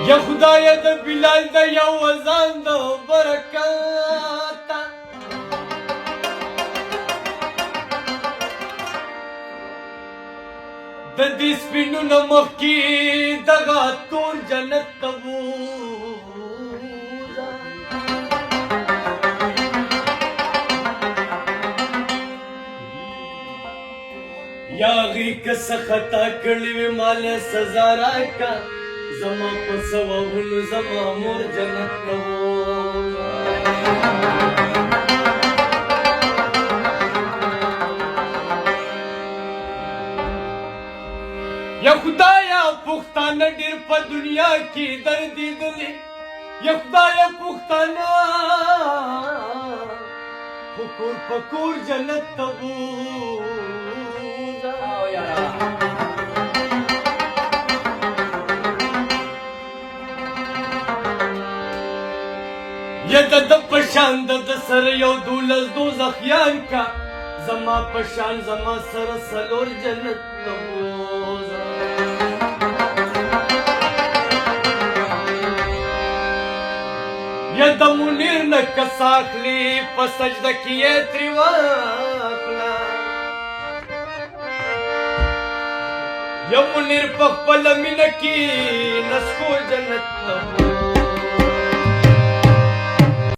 یا خدای د بلال د یو وزن د برکات د دې سپینو نه مخکې دغه تور جنت ته بوځه یا هغې که څه خطا کړې وې ماله سزا راکړه زما په ثوابونو زما مور جنت ته بوځه یا خدایا پښتانه ډېر په دنیا کې دردېدلې یا خدایا پښتانه خو کور په کور جنت ته بوځه یا د ده په شان د سره یو 12 دوزخیان کا زما په شان زما سره څلور جنت ته بوځه یا د منیر نه کس اخلي په سجده کې یې ترې واخله یا منیر په خپله مینه کې نسکور جنت ته